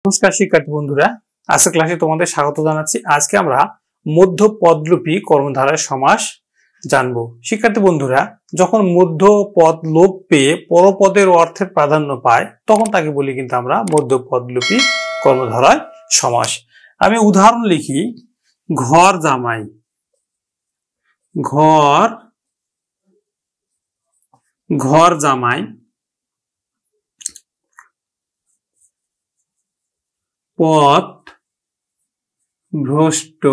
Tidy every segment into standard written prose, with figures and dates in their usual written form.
নমস্কার শিক্ষার্থী বন্ধুরা, আজকের ক্লাসে তোমাদের স্বাগত জানাচ্ছি। আজকে আমরা মধ্য পদলোপী কর্মধারয় সমাস জানবো। শিক্ষার্থী বন্ধুরা, যখন মধ্য পদ লোপ পেয়ে পরপদের অর্থের প্রাধান্য পায় তখন তাকে বলি কিন্তু আমরা মধ্য পদলোপী কর্মধারয় সমাস। আমি উদাহরণ লিখি, ঘর জামাই। ঘর জামাই, পথ ভ্রষ্ট,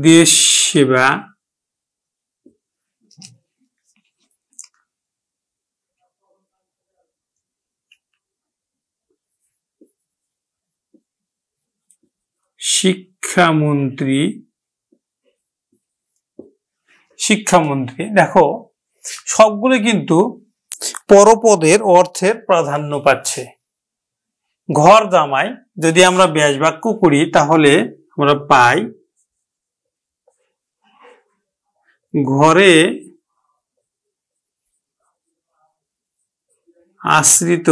দেশ সেবা, শিক্ষামন্ত্রী। দেখো, সবগুলো কিন্তু পরপদের অর্থের প্রাধান্য পাচ্ছে। ঘর জামাই যদি আমরা ব্যাস বাক্য করি তাহলে আমরা পাই ঘরে আশ্রিত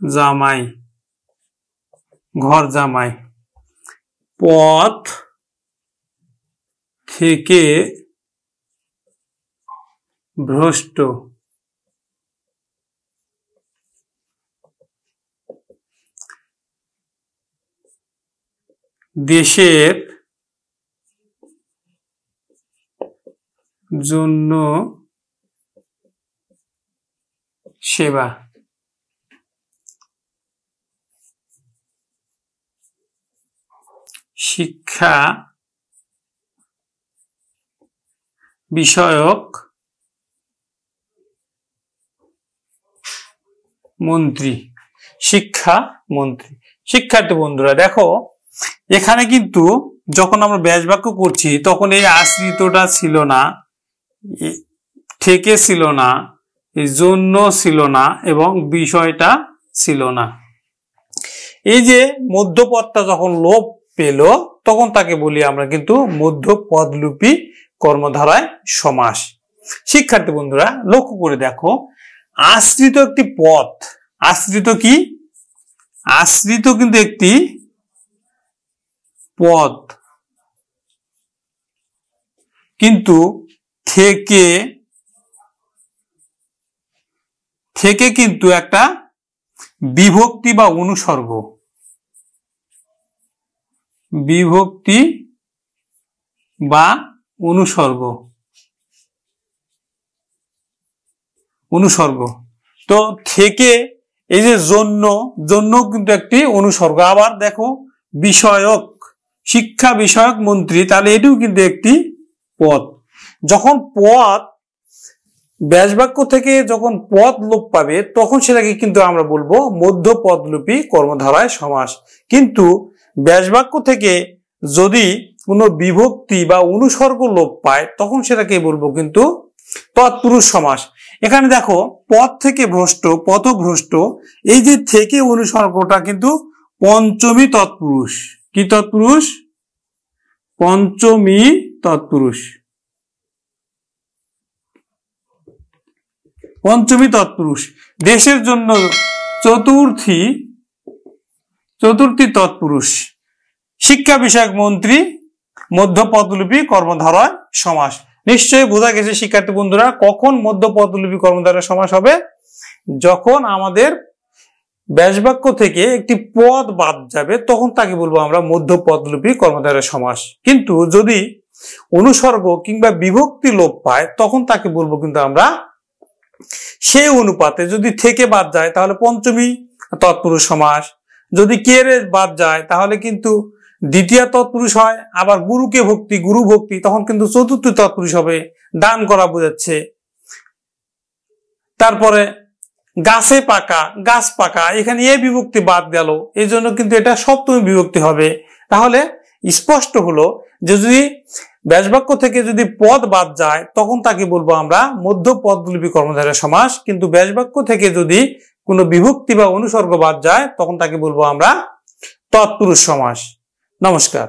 জামাই। ঘর জামাই, পথ থেকে ভ্রষ্ট, দেশের জন্য সেবা। শিক্ষা বিষয়ক মন্ত্রী। শিক্ষার্থী বন্ধুরা, দেখো এখানে কিন্তু যখন আমরা ব্যাস বাক্য করছি তখন এই আশ্রিতটা ছিল না, থেকে ছিল না, এই জন্য ছিল না এবং বিষয়টা ছিল না। এই যে মধ্যপদটা যখন লোপ পেল তখন তাকে বলি আমরা কিন্তু মধ্য পদলোপী কর্মধারয় সমাস। শিক্ষার্থী বন্ধুরা, লক্ষ্য করে দেখো, আশ্রিত একটি পদ। আশ্রিত কি? আশ্রিত কিন্তু একটি পদ, কিন্তু থেকে কিন্তু একটা বিভক্তি বা অনুসর্গ। বিভক্তি বা অনুসর্গ। তো থেকে এই যে জন্য কিন্তু একটি অনুসর্গ। আবার দেখো, বিষয়ক, শিক্ষা বিষয়ক মন্ত্রী, তাহলে এটিও কিন্তু একটি পদ। যখন পদ ব্যাস বাক্য থেকে যখন পদ লোপ পাবে তখন সেটাকে কিন্তু আমরা বলবো মধ্য পদলোপী কর্মধারয় সমাস। কিন্তু ব্যাস বাক্য থেকে যদি কোনো বিভক্তি বা অনুসর্গ লোপ পায় তখন সেটাকে বলবো কিন্তু তৎপুরুষ সমাস। এখানে দেখো, পদ থেকে ভ্রষ্ট, পথভ্রষ্ট, এই যে থেকে অনুসর্গটা কিন্তু পঞ্চমী তৎপুরুষ। কি তৎপুরুষ? পঞ্চমী তৎপুরুষ। পঞ্চমী তৎপুরুষ। দেশের জন্য চতুর্থী তৎপুরুষ। শিক্ষা বিষয়ক মন্ত্রী মধ্য পদলোপী কর্মধারয় সমাস। নিশ্চয়ই বোঝা গেছে শিক্ষার্থী বন্ধুরা, কখন মধ্য পদলোপী কর্মধারয় সমাস হবে? যখন আমাদের ব্যাস বাক্য থেকে একটি পদ বাদ যাবে তখন তাকে বলবো আমরা মধ্য পদলোপী কর্মধারয় সমাস। কিন্তু যদি অনুসর্গ কিংবা বিভক্তি লোপ পায় তখন তাকে বলবো কিন্তু আমরা সেই অনুপাতে, যদি থেকে বাদ যায় তাহলে পঞ্চমী তৎপুরুষ সমাস, যদি কে রে বাদ যায় তাহলে কিন্তু দ্বিতীয় তৎপুরুষ হয়, আবার গুরুকে ভক্তি, গুরু ভক্তি, তখন কিন্তু চতুর্থ তৎপুরুষ হবে। দান করা বোঝাচ্ছে। তারপরে গাছে পাকা, গাছ পাকা, এখানে এ বিভক্তি বাদ গেল, এই জন্য কিন্তু এটা সপ্তমী বিভক্তি হবে। তাহলে স্পষ্ট হলো যে যদি ব্যাস বাক্য থেকে যদি পদ বাদ যায় তখন তাকে বলবো আমরা মধ্য পদলোপী কর্মধারয় সমাস। কিন্তু ব্যাস বাক্য থেকে যদি কোনো বিভক্তি বা অনুসর্গ বাদ যায় তখন তাকে বলবো আমরা তৎপুরুষ সমাস। নমস্কার।